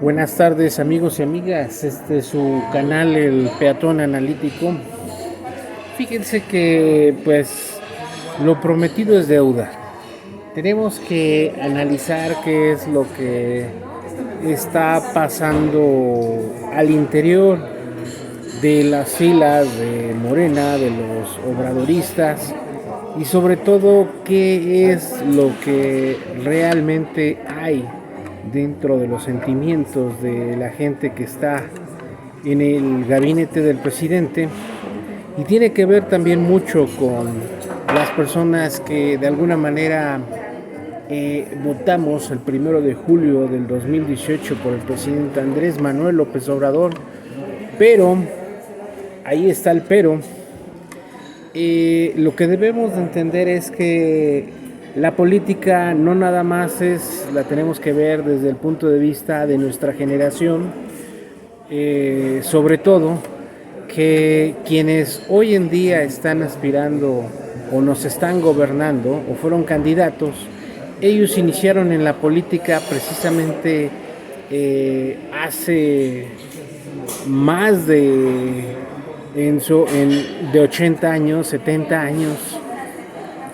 Buenas tardes amigos y amigas, este es su canal El Peatón Analítico. Fíjense que pues lo prometido es deuda. Tenemos que analizar qué es lo que está pasando al interior de las filas de Morena, de los obradoristas y sobre todo qué es lo que realmente hay dentro de los sentimientos de la gente que está en el gabinete del presidente, y tiene que ver también mucho con las personas que de alguna manera votamos el 1 de julio del 2018 por el presidente Andrés Manuel López Obrador. Pero ahí está el pero. Lo que debemos de entender es que la política no nada más la tenemos que ver desde el punto de vista de nuestra generación, sobre todo que quienes hoy en día están aspirando o nos están gobernando o fueron candidatos, ellos iniciaron en la política precisamente hace más de 80 años, 70 años,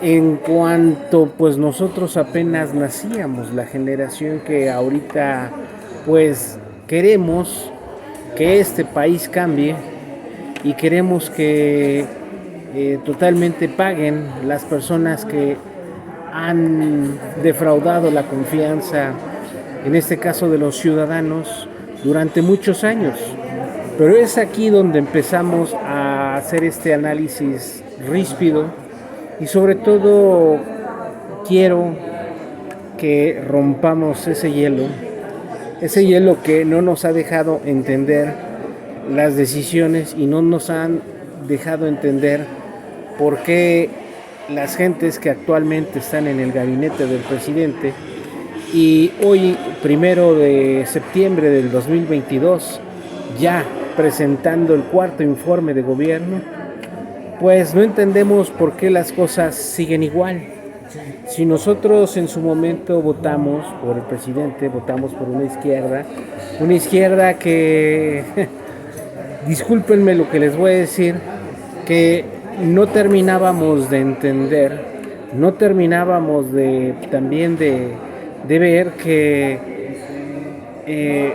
en cuanto pues nosotros apenas nacíamos, la generación que ahorita pues queremos que este país cambie y queremos que totalmente paguen las personas que han defraudado la confianza, en este caso de los ciudadanos, durante muchos años. Pero es aquí donde empezamos a hacer este análisis ríspido y sobre todo quiero que rompamos ese hielo que no nos ha dejado entender las decisiones y no nos han dejado entender por qué las gentes que actualmente están en el gabinete del presidente y hoy, 1 de septiembre del 2022, ya presentando el cuarto informe de gobierno, pues no entendemos por qué las cosas siguen igual. Si nosotros en su momento votamos por el presidente, votamos por una izquierda que, discúlpenme lo que les voy a decir, que no terminábamos de entender, no terminábamos de ver que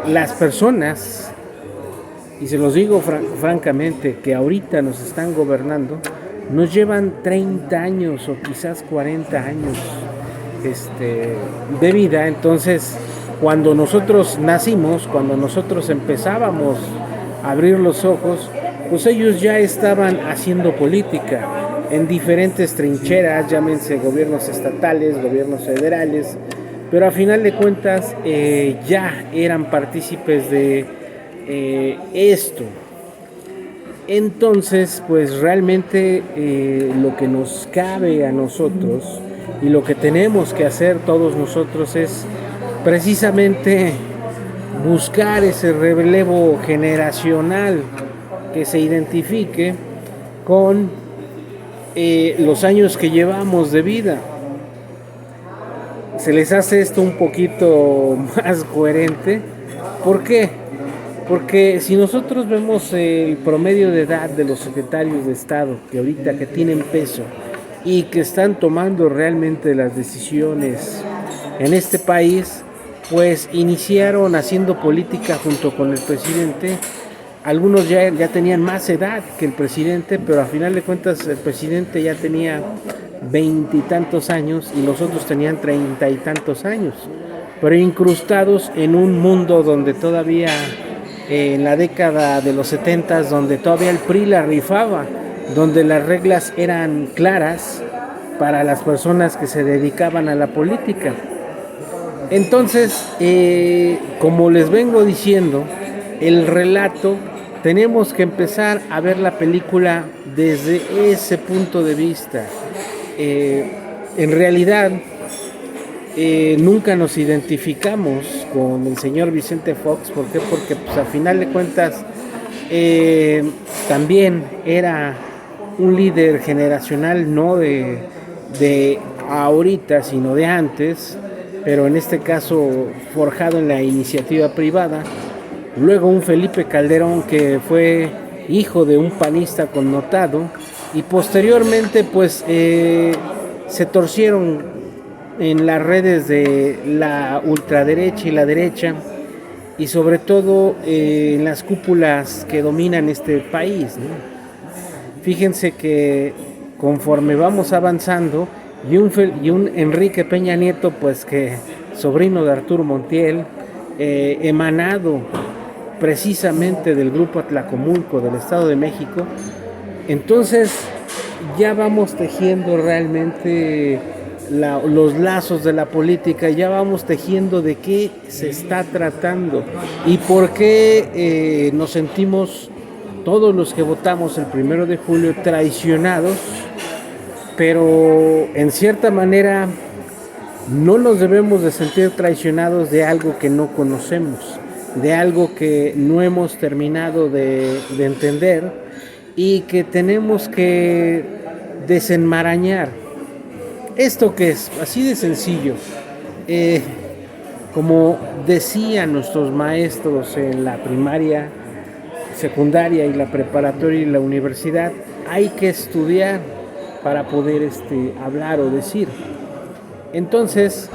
las personas, y se los digo francamente, que ahorita nos están gobernando, nos llevan 30 años o quizás 40 años de vida. Entonces, cuando nosotros nacimos, cuando nosotros empezábamos a abrir los ojos, pues ellos ya estaban haciendo política en diferentes trincheras, llámense gobiernos estatales, gobiernos federales, pero a final de cuentas ya eran partícipes de esto. Entonces, pues realmente lo que nos cabe a nosotros y lo que tenemos que hacer todos nosotros es precisamente buscar ese relevo generacional que se identifique con los años que llevamos de vida. Se les hace esto un poquito más coherente. ¿Por qué? Porque si nosotros vemos el promedio de edad de los secretarios de Estado que ahorita que tienen peso y que están tomando realmente las decisiones en este país, pues iniciaron haciendo política junto con el presidente. Algunos ya tenían más edad que el presidente, pero a final de cuentas el presidente ya tenía 20 y tantos años y los otros tenían 30 y tantos años, pero incrustados en un mundo donde todavía en la década de los 70, donde todavía el PRI la rifaba, donde las reglas eran claras para las personas que se dedicaban a la política. Entonces, como les vengo diciendo, el relato, tenemos que empezar a ver la película desde ese punto de vista. En realidad, nunca nos identificamos con el señor Vicente Fox. ¿Por qué? Porque pues, a final de cuentas también era un líder generacional, no de ahorita, sino de antes, pero en este caso forjado en la iniciativa privada. Luego un Felipe Calderón que fue hijo de un panista connotado, y posteriormente pues se torcieron en las redes de la ultraderecha y la derecha, y sobre todo en las cúpulas que dominan este país, ¿no? Fíjense que conforme vamos avanzando, y un Enrique Peña Nieto, pues que sobrino de Arturo Montiel, emanado precisamente del Grupo Atlacomulco del Estado de México, entonces ya vamos tejiendo realmente los lazos de la política, ya vamos tejiendo de qué se está tratando y por qué nos sentimos todos los que votamos el 1 de julio traicionados, pero en cierta manera no nos debemos de sentir traicionados de algo que no conocemos, de algo que no hemos terminado de entender y que tenemos que desenmarañar. ¿Esto qué es? Así de sencillo. Como decían nuestros maestros en la primaria, secundaria y la preparatoria y la universidad, hay que estudiar para poder hablar o decir. Entonces,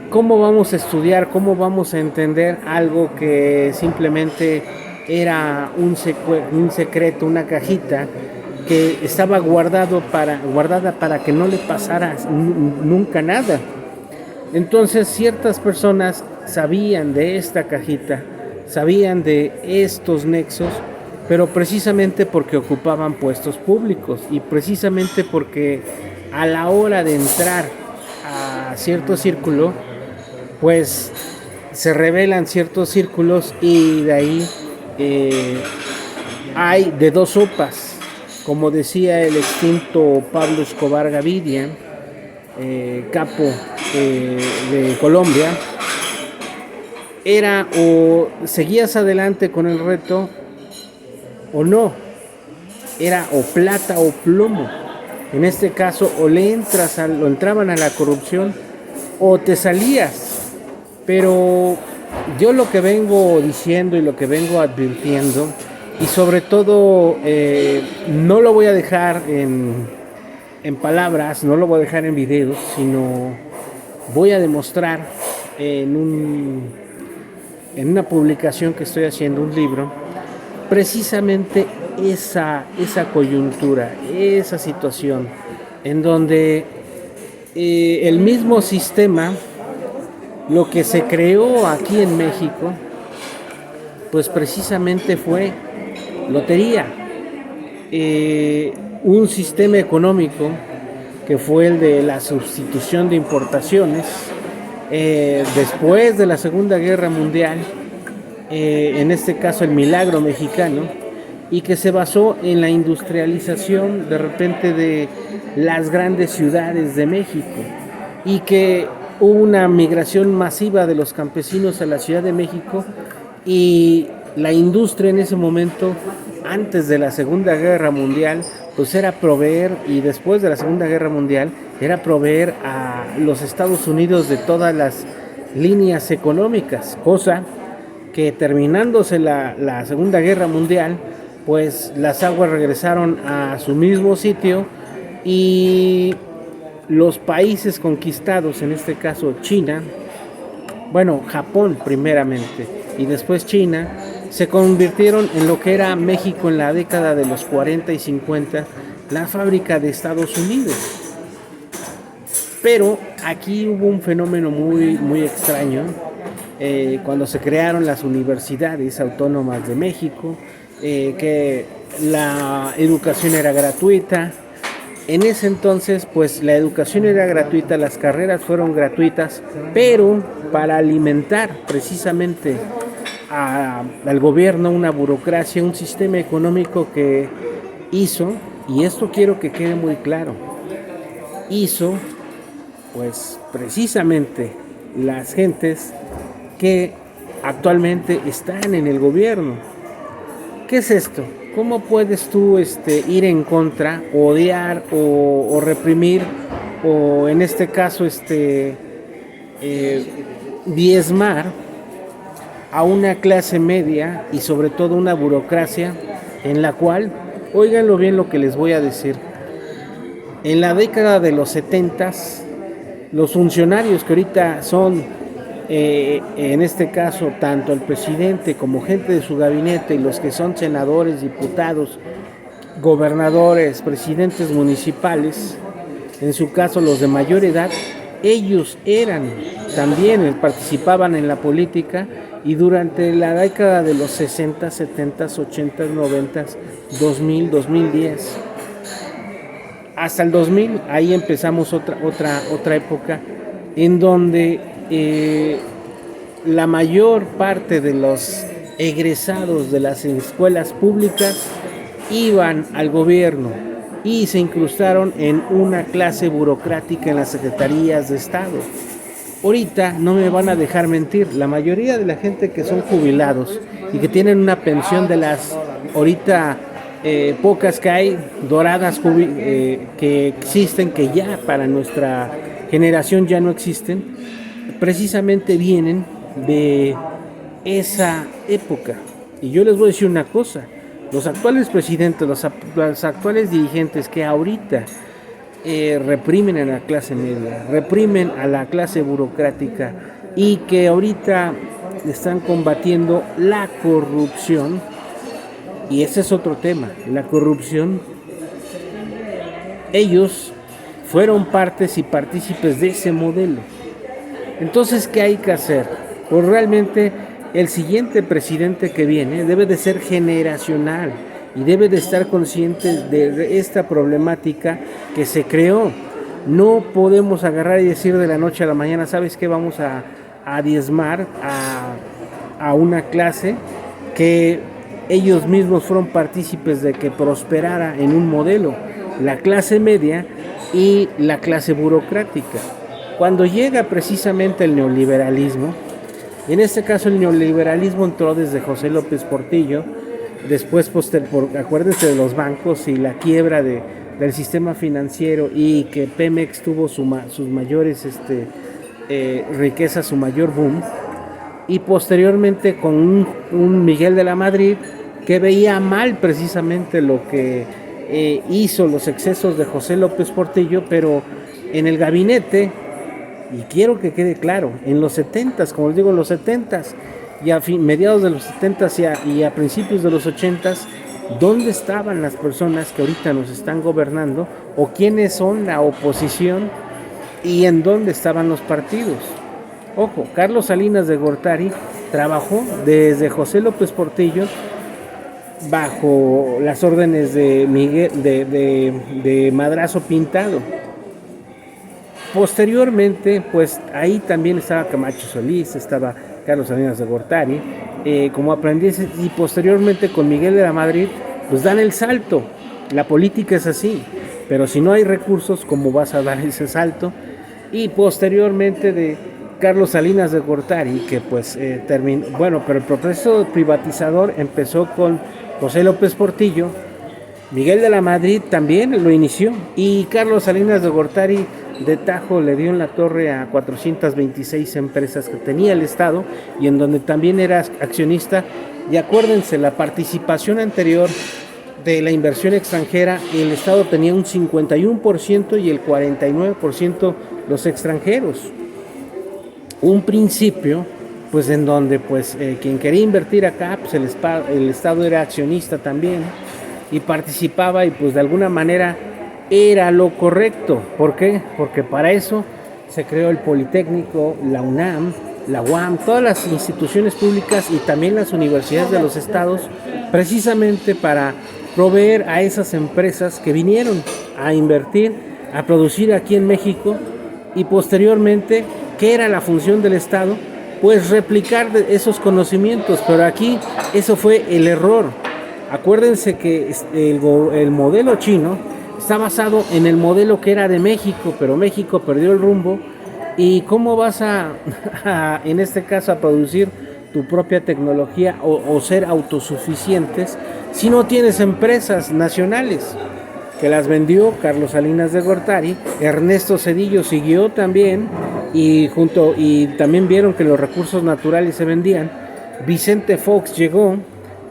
¿cómo vamos a estudiar? ¿Cómo vamos a entender algo que simplemente era un secreto, una cajita que estaba guardada para que no le pasara nunca nada? Entonces ciertas personas sabían de esta cajita, sabían de estos nexos, pero precisamente porque ocupaban puestos públicos y precisamente porque a la hora de entrar a cierto círculo, pues se revelan ciertos círculos y de ahí hay de dos sopas. Como decía el extinto Pablo Escobar Gaviria, capo de Colombia, era o seguías adelante con el reto o no, era o plata o plomo. En este caso o entraban a la corrupción o te salías. Pero yo lo que vengo diciendo y lo que vengo advirtiendo, y sobre todo no lo voy a dejar en palabras, no lo voy a dejar en videos, sino voy a demostrar en una publicación que estoy haciendo, un libro, precisamente esa coyuntura, esa situación en donde el mismo sistema, lo que se creó aquí en México, pues precisamente fue lotería, un sistema económico que fue el de la sustitución de importaciones después de la Segunda Guerra Mundial, en este caso el milagro mexicano, y que se basó en la industrialización de repente de las grandes ciudades de México, y que hubo una migración masiva de los campesinos a la Ciudad de México, y la industria en ese momento, antes de la Segunda Guerra Mundial, pues era proveer, y después de la Segunda Guerra Mundial, era proveer a los Estados Unidos de todas las líneas económicas, cosa que terminándose la Segunda Guerra Mundial, pues las aguas regresaron a su mismo sitio y los países conquistados, en este caso China, bueno, Japón primeramente y después China, se convirtieron en lo que era México en la década de los 40 y 50, la fábrica de Estados Unidos. Pero aquí hubo un fenómeno muy, muy extraño, cuando se crearon las universidades autónomas de México, que la educación era gratuita. En ese entonces, pues la educación era gratuita, las carreras fueron gratuitas, pero para alimentar precisamente al gobierno, una burocracia, un sistema económico que hizo, y esto quiero que quede muy claro, hizo pues precisamente las gentes que actualmente están en el gobierno. ¿Qué es esto? ¿Cómo puedes tú ir en contra, odiar o reprimir, o en este caso diezmar a una clase media y sobre todo una burocracia en la cual, óiganlo bien lo que les voy a decir, en la década de los 70s, los funcionarios que ahorita son, en este caso, tanto el presidente como gente de su gabinete y los que son senadores, diputados, gobernadores, presidentes municipales, en su caso los de mayor edad, ellos también participaban en la política y durante la década de los 60, 70, 80, 90, 2000, 2010, hasta el 2000, ahí empezamos otra época en donde la mayor parte de los egresados de las escuelas públicas iban al gobierno y se incrustaron en una clase burocrática en las secretarías de Estado. Ahorita no me van a dejar mentir, la mayoría de la gente que son jubilados y que tienen una pensión de las ahorita pocas que hay doradas que existen, que ya para nuestra generación ya no existen, precisamente vienen de esa época. Y yo les voy a decir una cosa, los actuales presidentes, los actuales dirigentes que ahorita reprimen a la clase media, reprimen a la clase burocrática y que ahorita están combatiendo la corrupción, y ese es otro tema, la corrupción, ellos fueron partes y partícipes de ese modelo. Entonces, ¿qué hay que hacer? Pues realmente el siguiente presidente que viene debe de ser generacional y debe de estar consciente de esta problemática que se creó. No podemos agarrar y decir de la noche a la mañana, ¿sabes qué? Vamos a diezmar a una clase que ellos mismos fueron partícipes de que prosperara en un modelo, la clase media y la clase burocrática. Cuando llega precisamente el neoliberalismo, en este caso el neoliberalismo entró desde José López Portillo, después acuérdense de los bancos y la quiebra del sistema financiero y que Pemex tuvo sus mayores riquezas, su mayor boom, y posteriormente con un Miguel de la Madrid que veía mal precisamente lo que hizo los excesos de José López Portillo, pero en el gabinete, y quiero que quede claro, en los 70s, como les digo, en los 70s y a mediados de los 70s y a principios de los 80s, ¿dónde estaban las personas que ahorita nos están gobernando o quiénes son la oposición y en dónde estaban los partidos? Ojo, Carlos Salinas de Gortari trabajó desde José López Portillo bajo las órdenes de Miguel de Madrazo Pintado. Posteriormente, pues ahí también estaba Camacho Solís, estaba Carlos Salinas de Gortari, como aprendices, y posteriormente con Miguel de la Madrid, pues dan el salto. La política es así, pero si no hay recursos, ¿cómo vas a dar ese salto? Y posteriormente de Carlos Salinas de Gortari, que pues terminó, bueno, pero el proceso privatizador empezó con José López Portillo, Miguel de la Madrid también lo inició, y Carlos Salinas de Gortari de tajo le dio en la torre a 426 empresas que tenía el Estado y en donde también era accionista. Y acuérdense, la participación anterior de la inversión extranjera, el Estado tenía un 51% y el 49% los extranjeros. Un principio, pues en donde pues quien quería invertir acá, pues el Estado era accionista también y participaba y pues de alguna manera era lo correcto. ¿Por qué? Porque para eso se creó el Politécnico, la UNAM, la UAM, todas las instituciones públicas y también las universidades de los estados, precisamente para proveer a esas empresas que vinieron a invertir, a producir aquí en México. Y posteriormente, ¿qué era la función del Estado? Pues replicar esos conocimientos, pero aquí eso fue el error. Acuérdense que el modelo chino está basado en el modelo que era de México, pero México perdió el rumbo. ¿Y cómo vas en este caso, a producir tu propia tecnología o ser autosuficientes si no tienes empresas nacionales? Que las vendió Carlos Salinas de Gortari, Ernesto Zedillo siguió también y también vieron que los recursos naturales se vendían. Vicente Fox llegó.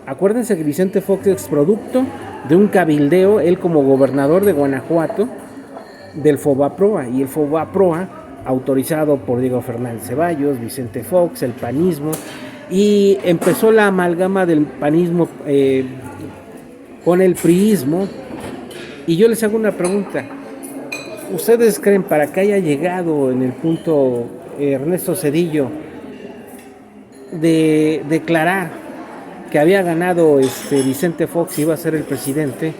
Acuérdense que Vicente Fox es producto de un cabildeo, él como gobernador de Guanajuato, del Fobaproa, y el Fobaproa, autorizado por Diego Fernández Ceballos, Vicente Fox, el panismo, y empezó la amalgama del panismo con el priismo. Y yo les hago una pregunta: ¿ustedes creen, para que haya llegado en el punto Ernesto Zedillo de declarar que había ganado Vicente Fox y iba a ser el presidente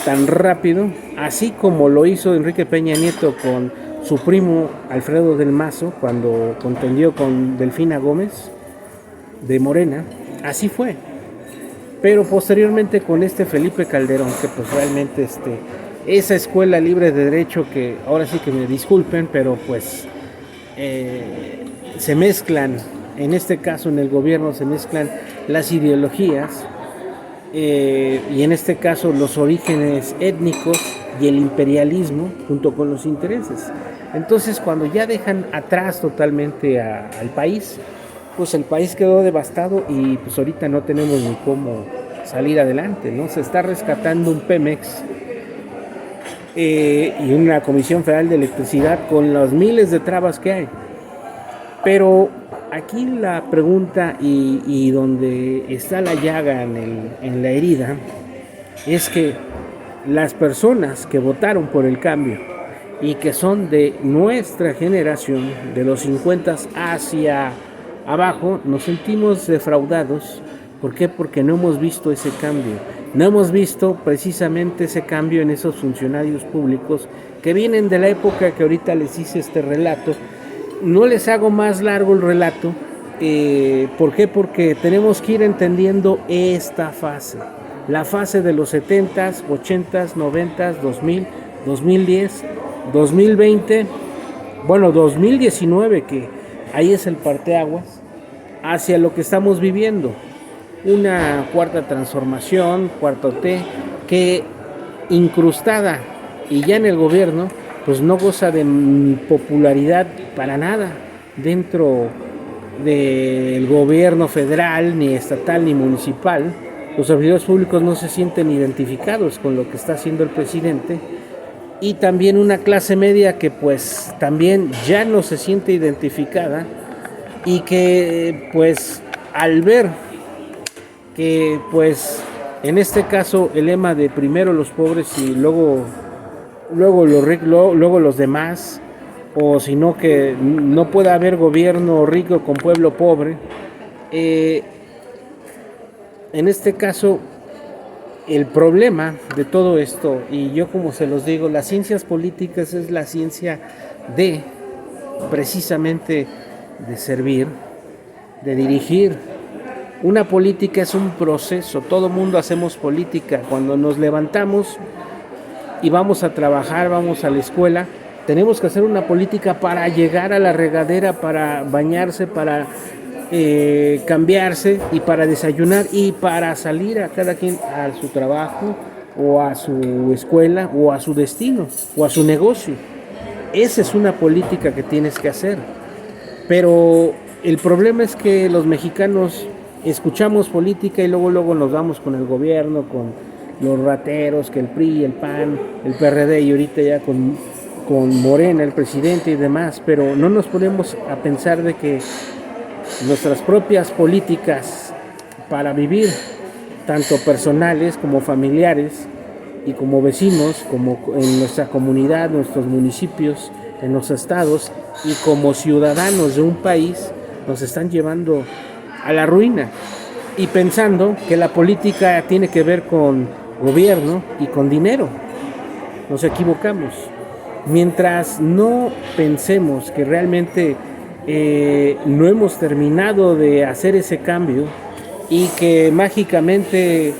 tan rápido, así como lo hizo Enrique Peña Nieto con su primo Alfredo del Mazo cuando contendió con Delfina Gómez de Morena? Así fue. Pero posteriormente con Felipe Calderón, que pues realmente esa escuela libre de derecho, que ahora sí que me disculpen, pero pues se mezclan, en este caso en el gobierno se mezclan las ideologías, y en este caso los orígenes étnicos y el imperialismo junto con los intereses. Entonces, cuando ya dejan atrás totalmente al país, pues el país quedó devastado y pues ahorita no tenemos ni cómo salir adelante, ¿no? Se está rescatando un Pemex y una Comisión Federal de Electricidad con los miles de trabas que hay. Pero aquí la pregunta y donde está la llaga en la herida es que las personas que votaron por el cambio y que son de nuestra generación, de los 50 hacia abajo, nos sentimos defraudados. ¿Por qué? Porque no hemos visto ese cambio. No hemos visto precisamente ese cambio en esos funcionarios públicos que vienen de la época que ahorita les hice este relato. No les hago más largo el relato. ¿Por qué? Porque tenemos que ir entendiendo esta fase. La fase de los 70s, 80s, 90s, 2000, 2010, 2020, bueno, 2019, que ahí es el parteaguas, hacia lo que estamos viviendo. Una cuarta transformación, cuarto T, que incrustada y ya en el gobierno, pues no goza de popularidad para nada dentro del gobierno federal, ni estatal, ni municipal. Los servidores públicos no se sienten identificados con lo que está haciendo el presidente, y también una clase media que pues también ya no se siente identificada, y que pues al ver que pues en este caso el lema de primero los pobres y luego los ricos, luego los demás, o sino que no puede haber gobierno rico con pueblo pobre, en este caso el problema de todo esto, y yo como se los digo, las ciencias políticas es la ciencia de precisamente de servir, de dirigir. Una política es un proceso, todo mundo hacemos política. Cuando nos levantamos y vamos a trabajar, vamos a la escuela, tenemos que hacer una política para llegar a la regadera, para bañarse, para cambiarse y para desayunar y para salir a cada quien a su trabajo o a su escuela o a su destino o a su negocio. Esa es una política que tienes que hacer. Pero el problema es que los mexicanos escuchamos política y luego nos vamos con el gobierno, con los rateros, que el PRI, el PAN, el PRD y ahorita ya con Morena, el presidente y demás, pero no nos ponemos a pensar de que nuestras propias políticas para vivir, tanto personales como familiares y como vecinos, como en nuestra comunidad, nuestros municipios, en los estados y como ciudadanos de un país, nos están llevando a la ruina, y pensando que la política tiene que ver con gobierno y con dinero. Nos equivocamos. Mientras no pensemos que realmente no hemos terminado de hacer ese cambio y que mágicamente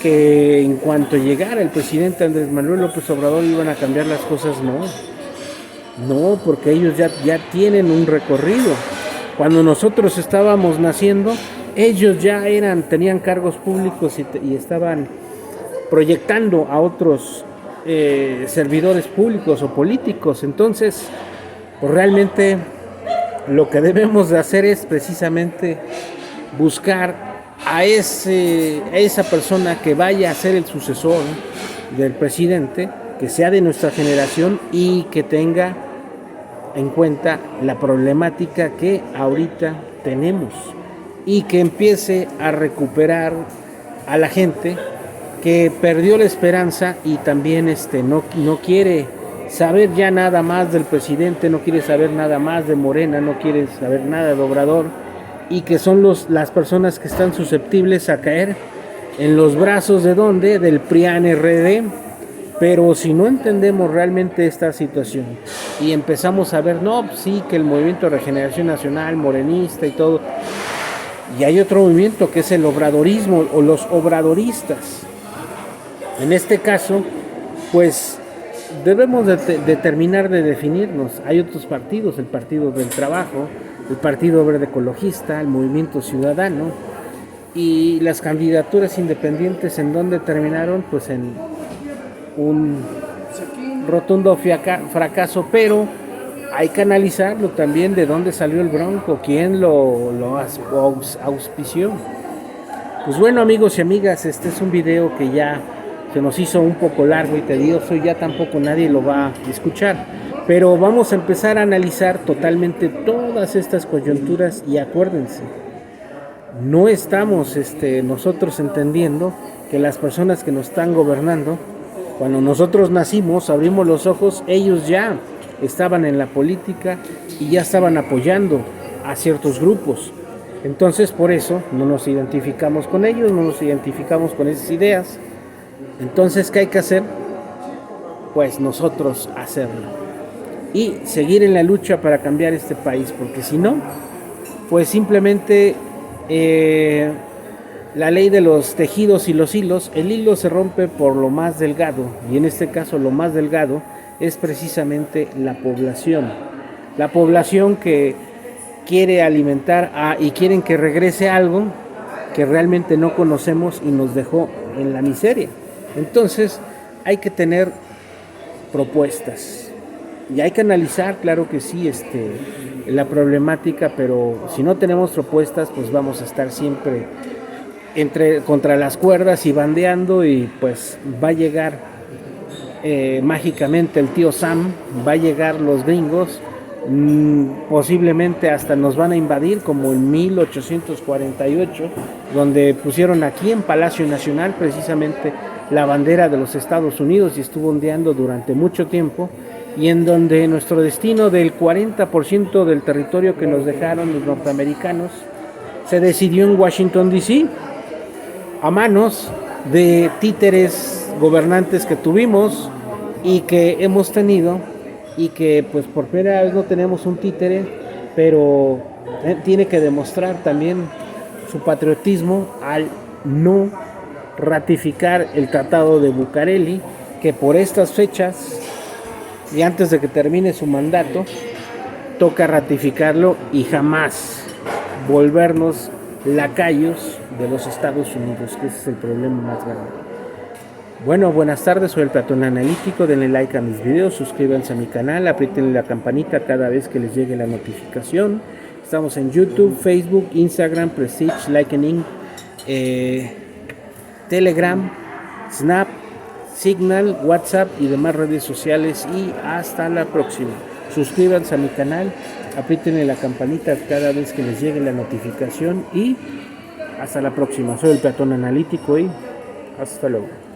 que en cuanto llegara el presidente Andrés Manuel López Obrador iban a cambiar las cosas, no, porque ellos ya tienen un recorrido. Cuando nosotros estábamos naciendo, ellos ya tenían cargos públicos y estaban proyectando a otros servidores públicos o políticos. Entonces, pues realmente lo que debemos de hacer es precisamente buscar a esa persona que vaya a ser el sucesor del presidente, que sea de nuestra generación y que tenga en cuenta la problemática que ahorita tenemos y que empiece a recuperar a la gente que perdió la esperanza y también no quiere saber ya nada más del presidente, no quiere saber nada más de Morena, no quiere saber nada de Obrador, y que son las personas que están susceptibles a caer en los brazos del PRIAN-RD. Pero si no entendemos realmente esta situación y empezamos a ver, no, sí, que el Movimiento de Regeneración Nacional, morenista y todo, y hay otro movimiento que es el obradorismo o los obradoristas. En este caso, pues debemos de terminar de definirnos. Hay otros partidos, el Partido del Trabajo, el Partido Verde Ecologista, el Movimiento Ciudadano, y las candidaturas independientes, ¿en dónde terminaron? Pues en un rotundo fracaso, pero hay que analizarlo también, de dónde salió el Bronco, quién lo auspició. Pues bueno, amigos y amigas, este es un video que ya se nos hizo un poco largo y tedioso, y ya tampoco nadie lo va a escuchar, pero vamos a empezar a analizar totalmente todas estas coyunturas. Y acuérdense, no estamos nosotros entendiendo que las personas que nos están gobernando, cuando nosotros nacimos, abrimos los ojos, ellos ya estaban en la política y ya estaban apoyando a ciertos grupos. Entonces, por eso no nos identificamos con ellos, no nos identificamos con esas ideas. Entonces, ¿qué hay que hacer? Pues nosotros hacerlo y seguir en la lucha para cambiar este país, porque si no, pues simplemente la ley de los tejidos y los hilos, el hilo se rompe por lo más delgado, y en este caso lo más delgado es precisamente la población que quiere alimentar y quieren que regrese algo que realmente no conocemos y nos dejó en la miseria. Entonces hay que tener propuestas y hay que analizar, claro que sí, la problemática, pero si no tenemos propuestas, pues vamos a estar siempre contra las cuerdas y bandeando, y pues va a llegar mágicamente el tío Sam, va a llegar los gringos, posiblemente hasta nos van a invadir, como en 1848, donde pusieron aquí en Palacio Nacional precisamente la bandera de los Estados Unidos y estuvo ondeando durante mucho tiempo, y en donde nuestro destino del 40% del territorio que nos dejaron los norteamericanos se decidió en Washington, D.C., a manos de títeres gobernantes que tuvimos y que hemos tenido, y que pues por primera vez no tenemos un títere, pero tiene que demostrar también su patriotismo al no ratificar el Tratado de Bucareli, que por estas fechas y antes de que termine su mandato toca ratificarlo y jamás volvernos lacayos de los Estados Unidos, que ese es el problema más grande. Bueno, buenas tardes, soy el Platón Analítico. Denle like a mis videos, suscríbanse a mi canal, aprieten la campanita cada vez que les llegue la notificación. Estamos en YouTube, Facebook, Instagram, Prestige, Likening, Telegram, Snap, Signal, WhatsApp y demás redes sociales. Y hasta la próxima. Suscríbanse a mi canal, aprieten la campanita cada vez que les llegue la notificación, y hasta la próxima. Soy el Platón Analítico y hasta luego.